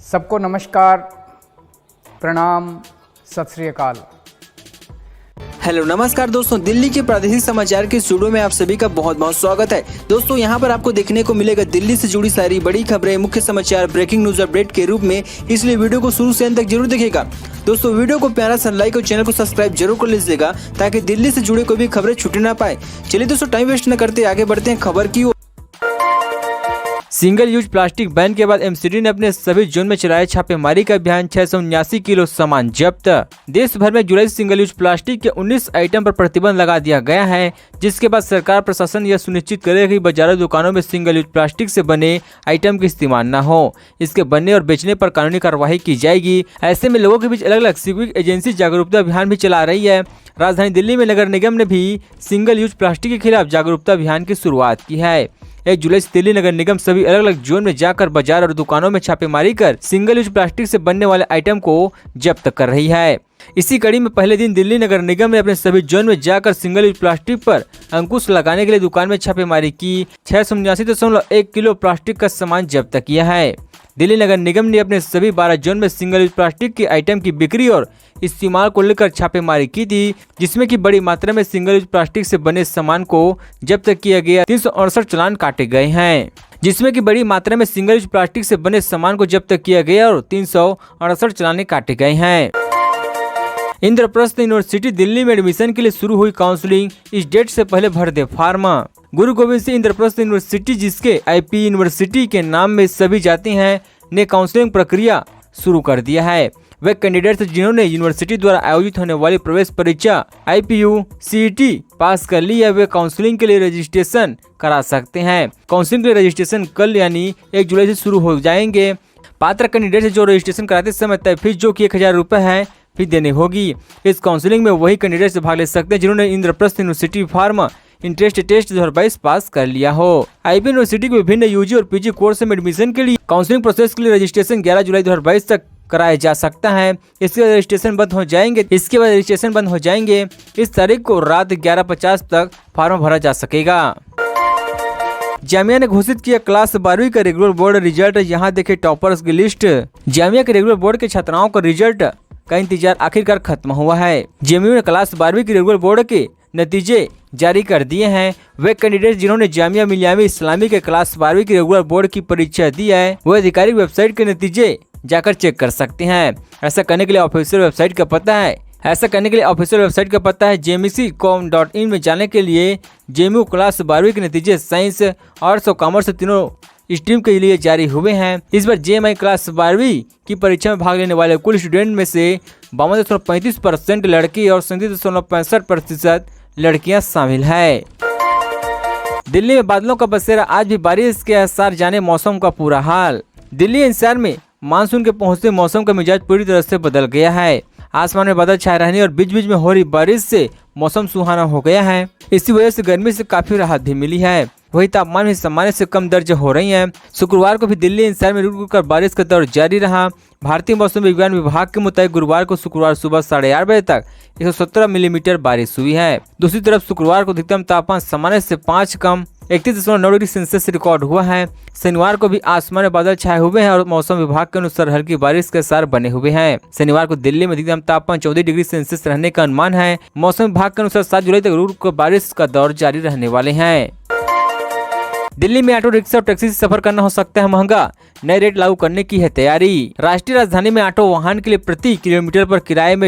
सबको नमस्कार, प्रणाम, सत श्री अकाल। हेलो नमस्कार दोस्तों, दिल्ली के प्रादेशिक समाचार के स्टूडियो में आप सभी का बहुत बहुत स्वागत है। दोस्तों यहाँ पर आपको देखने को मिलेगा दिल्ली से जुड़ी सारी बड़ी खबरें, मुख्य समाचार, ब्रेकिंग न्यूज अपडेट के रूप में, इसलिए वीडियो को शुरू से अंत तक जरूर देखिएगा। दोस्तों वीडियो को प्यारा सा लाइक और चैनल को सब्सक्राइब जरूर कर लीजिएगा ताकि दिल्ली से जुड़े कोई भी खबरें छूटे ना पाए। चलिए दोस्तों टाइम वेस्ट न करते आगे बढ़ते हैं खबर की ओर। सिंगल यूज प्लास्टिक बैन के बाद एमसीडी ने अपने सभी जोन में चलाया छापेमारी का अभियान। 679 किलो सामान जब्त। देश भर में जुलाई सिंगल यूज प्लास्टिक के 19 आइटम पर प्रतिबंध लगा दिया गया है, जिसके बाद सरकार प्रशासन यह सुनिश्चित करेगा कि बाजारों दुकानों में सिंगल यूज प्लास्टिक से बने आइटम का इस्तेमाल न हो। इसके बनने और बेचने पर कानूनी कार्रवाई की जाएगी। ऐसे में लोगों के बीच अलग अलग सिविक एजेंसी जागरूकता अभियान भी चला रही है। राजधानी दिल्ली में नगर निगम ने भी सिंगल यूज प्लास्टिक के खिलाफ जागरूकता अभियान की शुरुआत की है। 1 जुलाई से दिल्ली नगर निगम सभी अलग अलग जोन में जाकर बाजार और दुकानों में छापेमारी कर सिंगल यूज प्लास्टिक से बनने वाले आइटम को जब्त कर रही है। इसी कड़ी में पहले दिन दिल्ली नगर निगम ने अपने सभी जोन में जाकर सिंगल यूज प्लास्टिक पर अंकुश लगाने के लिए दुकान में छापेमारी की। 679.1 किलो प्लास्टिक का सामान जब्त किया है। दिल्ली नगर निगम ने अपने सभी 12 जोन में सिंगल यूज प्लास्टिक के आइटम की बिक्री और इस्तेमाल को लेकर छापेमारी की थी, जिसमें कि बड़ी मात्रा में सिंगल यूज प्लास्टिक से बने सामान को जब्त किया गया। 368 चालान काटे गए हैं, जिसमें कि बड़ी मात्रा में सिंगल यूज प्लास्टिक से बने सामान को जब्त किया गया और 368 चालान काटे गए हैं। इंद्रप्रस्थ यूनिवर्सिटी दिल्ली में एडमिशन के लिए शुरू हुई काउंसलिंग, इस डेट से पहले भर they form. Guru Govind Singh Indraprastha university, जिसके आईपी यूनिवर्सिटी के नाम में सभी जाती हैं, ने काउंसलिंग प्रक्रिया शुरू कर दिया है। वे कैंडिडेट्स जिन्होंने यूनिवर्सिटी द्वारा आयोजित होने वाली प्रवेश परीक्षा IPU CET पास कर ली है, वे काउंसलिंग के लिए रजिस्ट्रेशन करा सकते हैं। काउंसलिंग के लिए रजिस्ट्रेशन कल यानी 1 जुलाई से शुरू हो जाएंगे। पात्र कैंडिडेट्स जो रजिस्ट्रेशन कराते समय तय फीस जो कि 1000 रुपये है फीस देनी होगी। इस काउंसलिंग में वही कैंडिडेट्स भाग ले सकते हैं जिन्होंने Indraprastha university form interest test 2022 pass कर लिया हो। IB यूनिवर्सिटी के विभिन्न यूजी और पीजी कोर्स में एडमिशन के लिए काउंसलिंग प्रोसेस के लिए रजिस्ट्रेशन 11 जुलाई 2022 तक कराया जा सकता है। इसके बाद रजिस्ट्रेशन बंद हो जाएंगे। इस तारीख को रात 11:50 तक फॉर्म भरा जा सकेगा। जामिया ने घोषित किया क्लास 12वीं का रेगुलर बोर्ड रिजल्ट। यहाँ देखे टॉपर्स की लिस्ट। जामिया के रेगुलर बोर्ड के छात्राओं का रिजल्ट का इंतजार आखिरकार खत्म हुआ है। JMU ने क्लास 12वीं की रेगुलर बोर्ड के नतीजे जारी कर दिए हैं। वे कैंडिडेट जिन्होंने जामिया मिलिया इस्लामी के क्लास 12वीं की रेगुलर बोर्ड की परीक्षा दी है, वो आधिकारिक वेबसाइट के नतीजे जाकर चेक कर सकते हैं। ऐसा करने के लिए ऑफिशियल वेबसाइट का पता है jmec.com.in में जाने के लिए JMU क्लास 12वीं के नतीजे साइंस, आर्ट्स और कॉमर्स तीनों स्ट्रीम के लिए जारी हुए हैं। इस बार JMI क्लास 12वीं की परीक्षा में भाग लेने वाले कुल स्टूडेंट में से 52.35% लड़की और 37.65% लड़कियां शामिल है। दिल्ली में बादलों का बसेरा, आज भी बारिश के आसार, जाने मौसम का पूरा हाल। दिल्ली एनसीआर में मानसून के पहुंचते मौसम का मिजाज पूरी तरह से बदल गया है। आसमान में बादल छाए रहने और बीच बीच में हो रही बारिश से मौसम सुहाना हो गया है। इसी वजह से गर्मी से काफी राहत भी मिली है। वही तापमान भी सामान्य से कम दर्ज हो रही है। शुक्रवार को भी दिल्ली एनसीआर में रुक रुक कर बारिश का दौर जारी रहा। भारतीय मौसम विज्ञान विभाग के मुताबिक शुक्रवार सुबह 8:30 बजे तक 117 मिलीमीटर बारिश हुई है। दूसरी तरफ शुक्रवार को अधिकतम तापमान सामान्य से 5 कम 31.9 डिग्री सेल्सियस रिकॉर्ड हुआ है। शनिवार को भी आसमान में बादल छाए हुए हैं और मौसम विभाग के अनुसार हल्की बारिश के आसार बने हुए हैं। शनिवार को दिल्ली में अधिकतम तापमान 14 डिग्री सेल्सियस रहने का अनुमान है। मौसम विभाग के अनुसार 7 जुलाई तक रुक रुक बारिश का दौर जारी रहने वाले हैं। दिल्ली में ऑटो रिक्शा और टैक्सी से सफर करना हो सकता है महंगा, नए रेट लागू करने की है तैयारी। राष्ट्रीय राजधानी में ऑटो वाहन के लिए प्रति किलोमीटर पर किराए में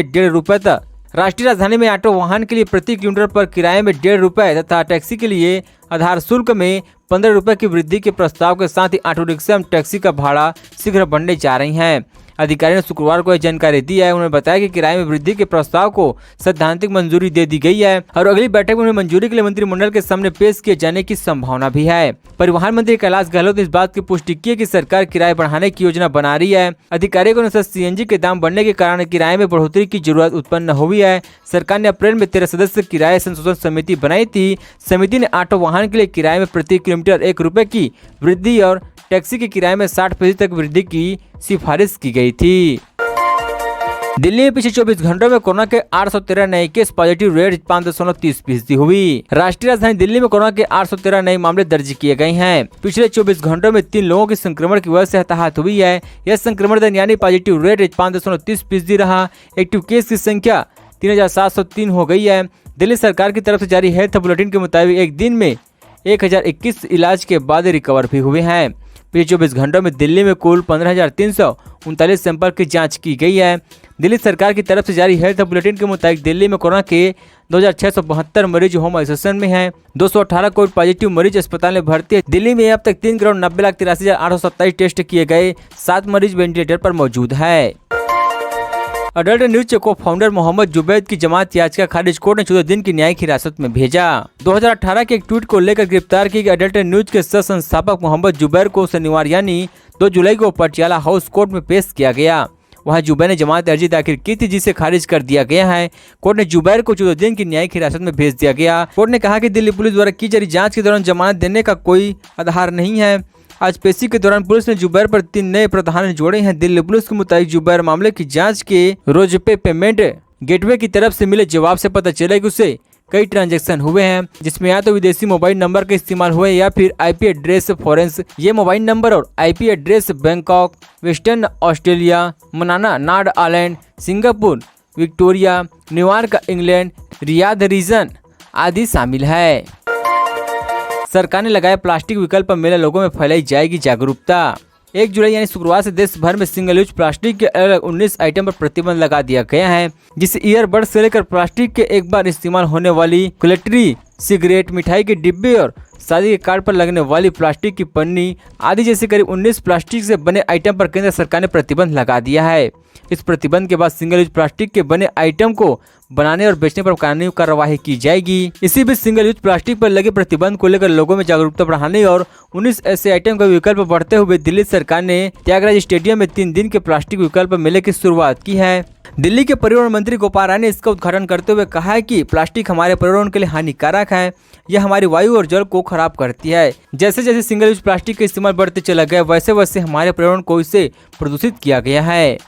1.5 रुपए तथा टैक्सी के लिए आधार शुल्क में 15 रुपए की वृद्धि के प्रस्ताव के साथ ही ऑटो रिक्शा एवं टैक्सी का भाड़ा शीघ्र बढ़ने जा रही है। अधिकारी ने शुक्रवार को यह जानकारी दी है। उन्होंने बताया कि किराए में वृद्धि के प्रस्ताव को सैद्धांतिक मंजूरी दे दी गई है और अगली बैठक में उन्हें मंजूरी के लिए मंत्रिमंडल के सामने पेश किए जाने की संभावना भी है। परिवहन मंत्री कैलाश गहलोत ने इस बात की पुष्टि की कि सरकार किराए बढ़ाने की योजना बना रही है। अधिकारियों के अनुसार CNG के दाम बढ़ने के कारण किराए में बढ़ोतरी की जरूरत उत्पन्न हुई है। सरकार ने अप्रैल में 13 सदस्य किराए संशोधन समिति बनाई थी। समिति ने ऑटो वाहन के लिए किराए में प्रति किलोमीटर 1 रुपए की वृद्धि और टैक्सी के किराए में 60% तक वृद्धि की सिफारिश की गई थी। दिल्ली में पिछले 24 घंटों में कोरोना के 813 नए केस, पॉजिटिव रेट 5.30% हुई। राष्ट्रीय राजधानी दिल्ली में कोरोना के 813 नए मामले दर्ज किए गए हैं। पिछले 24 घंटों में 3 लोगों की संक्रमण की वजह से हताहत हुई है। यह संक्रमण दर यानी पॉजिटिव रेट 5.30% रहा। एक्टिव केस की संख्या 3703 हो गई है। दिल्ली सरकार की तरफ से जारी हेल्थ बुलेटिन के मुताबिक एक दिन में 1021 इलाज के बाद रिकवर भी हुए हैं। पिछले 24 घंटों में दिल्ली में कुल 15,339 सैंपल की जांच की गई है। दिल्ली सरकार की तरफ से जारी हेल्थ बुलेटिन के मुताबिक दिल्ली में कोरोना के 2,672 मरीज होम आइसोलेशन में हैं। 218 कोविड पॉजिटिव मरीज अस्पताल में भर्ती है। दिल्ली में अब तक 3,90,83,827 टेस्ट किए गए। 7 मरीज वेंटिलेटर पर मौजूद है। अडल्ट न्यूज के को फाउंडर मोहम्मद जुबैद की जमानत याचिका खारिज, कोर्ट ने 14 दिन की न्यायिक हिरासत में भेजा। 2018 के एक ट्वीट को लेकर गिरफ्तार किए गए अडल्ट न्यूज के सह संस्थापक मोहम्मद जुबैर को शनिवार यानी 2 जुलाई को पटियाला हाउस कोर्ट में पेश किया गया। वहां जुबैर ने जमानत अर्जी दाखिल की थी, जिसे खारिज कर दिया गया है। कोर्ट ने जुबैर को 14 दिन की न्यायिक हिरासत में भेज दिया गया। कोर्ट ने कहा कि दिल्ली पुलिस द्वारा की जा रही जांच के दौरान जमानत देने का कोई आधार नहीं है। आज पेशी के दौरान पुलिस ने जुबैर पर 3 नए प्रावधान जोड़े हैं। दिल्ली पुलिस के मुताबिक जुबैर मामले की जांच के रोज पे पेमेंट गेटवे की तरफ से मिले जवाब से पता चला कि उसे कई ट्रांजैक्शन हुए हैं, जिसमें या तो विदेशी मोबाइल नंबर का इस्तेमाल हुए या फिर आईपी एड्रेस फॉरेंस। ये मोबाइल नंबर और IP address Bangkok, Western Australia, Manama, नार्ड island, Singapore, Victoria, New York, England, Riyadh region आदि शामिल है। सरकार ने लगाया प्लास्टिक विकल्प पर मेला, लोगों में फैलाई जाएगी जागरूकता। 1 जुलाई यानी शुक्रवार से देश भर में सिंगल यूज प्लास्टिक के अलग 19 आइटम पर प्रतिबंध लगा दिया गया है, जिससे ईयरबड से लेकर प्लास्टिक के एक बार इस्तेमाल होने वाली कलेक्ट्री, सिगरेट, मिठाई के डिब्बे और शादी के कार्ड पर लगने वाली प्लास्टिक की पन्नी आदि जैसे करीब 19 प्लास्टिक से बने आइटम पर केंद्र सरकार ने प्रतिबंध लगा दिया है। इस प्रतिबंध के बाद सिंगल यूज प्लास्टिक के बने आइटम को बनाने और बेचने पर कानूनी कार्रवाई की जाएगी। इसी बीच सिंगल यूज प्लास्टिक पर लगे प्रतिबंध को लेकर लोगों में जागरूकता बढ़ाने और 19 ऐसे आइटम का विकल्प बढ़ते हुए दिल्ली सरकार ने त्यागराज स्टेडियम में 3 दिन के प्लास्टिक विकल्प मेले की शुरुआत की है। दिल्ली के पर्यावरण मंत्री गोपाल राय ने इसका उद्घाटन करते हुए कहा है कि प्लास्टिक हमारे पर्यावरण के लिए हानिकारक है। यह हमारी वायु और जल को खराब करती है। जैसे जैसे सिंगल यूज प्लास्टिक का इस्तेमाल बढ़ते चला गया, वैसे वैसे हमारे पर्यावरण को इसे प्रदूषित किया गया है।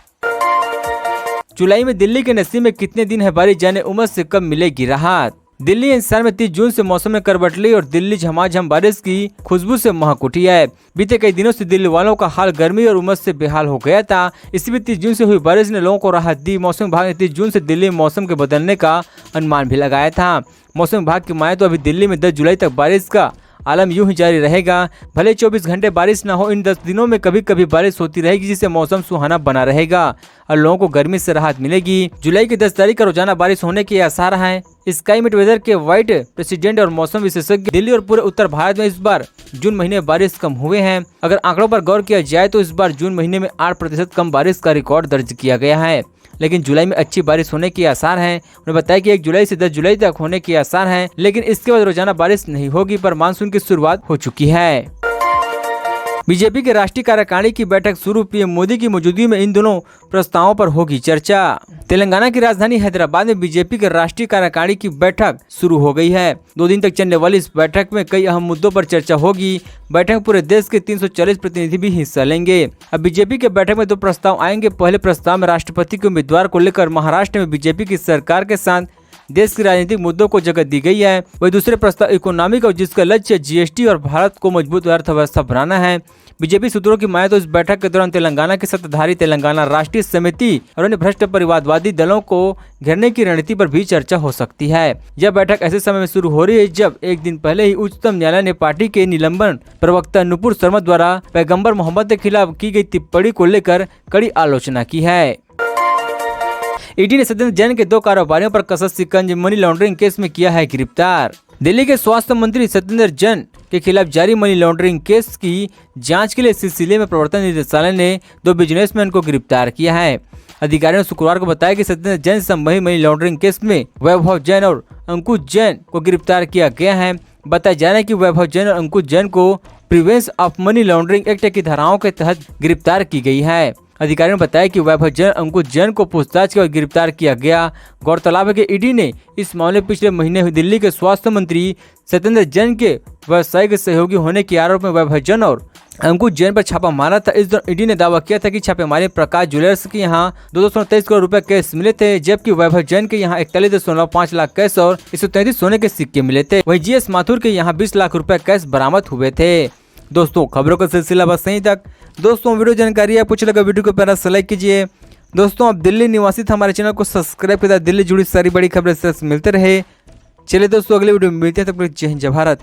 जुलाई में दिल्ली के नसीब में कितने दिन है बारिश, जाने उमस से कब मिलेगी राहत। दिल्ली इंसान में 30 जून से मौसम में करवट ली और दिल्ली झमाझम बारिश की खुशबू से महक उठी है। बीते कई दिनों से दिल्ली वालों का हाल गर्मी और उमस से बेहाल हो गया था। इसी बीच 30 जून से हुई बारिश ने लोगों को राहत दी। मौसम विभाग ने 30 जून से दिल्ली में मौसम के बदलने का अनुमान भी लगाया था। मौसम विभाग की माने तो अभी दिल्ली में 10 जुलाई तक बारिश का आलम यूं ही जारी रहेगा। भले 24 घंटे बारिश न हो, इन 10 दिनों में कभी कभी बारिश होती रहेगी, जिससे मौसम सुहाना बना रहेगा और लोगों को गर्मी से राहत मिलेगी। जुलाई की 10 तारीख का रोजाना बारिश होने के आसार हैं। स्काईमेट वेदर के वाइट प्रेसिडेंट और मौसम विशेषज्ञ दिल्ली और पूरे उत्तर भारत में इस बार जून महीने में बारिश कम हुए हैं। अगर आंकड़ों पर गौर किया जाए तो इस बार जून महीने में 8% कम बारिश का रिकॉर्ड दर्ज किया गया है, लेकिन जुलाई में अच्छी बारिश होने के आसार हैं। उन्होंने बताया कि 1 जुलाई से 10 जुलाई तक होने के आसार हैं, लेकिन इसके बाद रोजाना बारिश नहीं होगी, पर मानसून की शुरुआत हो चुकी है। बीजेपी के राष्ट्रीय कार्यकारिणी की बैठक शुरू, पीएम मोदी की मौजूदगी में इन दोनों प्रस्तावों पर होगी चर्चा। तेलंगाना की राजधानी हैदराबाद में बीजेपी के राष्ट्रीय कार्यकारिणी की बैठक शुरू हो गई है। 2 दिन तक चलने वाली इस बैठक में कई अहम मुद्दों पर चर्चा होगी। बैठक में पूरे देश के 340 प्रतिनिधि भी हिस्सा लेंगे। अब बीजेपी के बैठक में 2 प्रस्ताव आएंगे। पहले प्रस्ताव में राष्ट्रपति के उम्मीदवार को लेकर महाराष्ट्र में बीजेपी की सरकार के साथ देश के राजनीतिक मुद्दों को जगह दी गई है। वही दूसरे प्रस्ताव इकोनॉमिक और जिसका लक्ष्य जीएसटी और भारत को मजबूत अर्थव्यवस्था बनाना है। बीजेपी सूत्रों की माने तो इस बैठक के दौरान तेलंगाना की सत्ताधारी तेलंगाना राष्ट्रीय समिति और अन्य भ्रष्ट परिवारवादी दलों को घेरने की रणनीति पर भी चर्चा हो सकती है। यह बैठक ऐसे समय में शुरू हो रही है जब एक दिन पहले ही उच्चतम न्यायालय ने पार्टी के निलंबन प्रवक्ता नुपुर शर्मा द्वारा पैगंबर मोहम्मद के खिलाफ की गई टिप्पणी को लेकर कड़ी आलोचना की है। ईडी ने सत्येंद्र जैन के 2 कारोबारियों पर कसस शिकंज मनी लॉन्ड्रिंग केस में किया है गिरफ्तार। दिल्ली के स्वास्थ्य मंत्री सत्येंद्र जैन के खिलाफ जारी मनी लॉन्ड्रिंग केस की जांच के लिए सिलसिले में प्रवर्तन निदेशालय ने 2 बिजनेसमैन को गिरफ्तार किया है। अधिकारियों ने शुक्रवार को बताया कि सत्येंद्र जैन से संबंधित मनी लॉन्ड्रिंग केस में वैभव जैन और अंकुश जैन को गिरफ्तार किया गया है। बताया जा रहा है कि वैभव जैन और अंकुश जैन को prevention of money laundering act की धाराओं के तहत गिरफ्तार की गई है। अधिकारियों ने बताया कि वैभव जैन अंकुश जैन को पूछताछ के बाद गिरफ्तार किया गया। गौरतलब है कि ईडी ने इस मामले में पिछले महीने हुई दिल्ली के स्वास्थ्य मंत्री सत्येंद्र जैन के व्यवसायिक सहयोगी होने के आरोप में वैभव जैन और अंकुश जैन पर छापा मारा था। इस दौरान ईडी ने दावा किया था कि छापेमारी में प्रकाश ज्वेलर्स के यहाँ 223 करोड़ रुपए कैश मिले थे, जबकि वैभव जैन के यहाँ 41.5 लाख कैश और 133 सोने के सिक्के मिले थे। वहीं जीएस माथुर के यहाँ 20 लाख रुपए कैश बरामद हुए थे। दोस्तों खबरों का सिलसिला बस यहीं तक। दोस्तों वीडियो जानकारी आपको अच्छा लगा, वीडियो को प्यारा सा लाइक कीजिए। दोस्तों आप दिल्ली निवासी हमारे चैनल को सब्सक्राइब कीजिए, दिल्ली जुड़ी सारी बड़ी खबरें मिलते रहे। चलिए दोस्तों अगले वीडियो में मिलते हैं, तब तक जय हिंद जय भारत।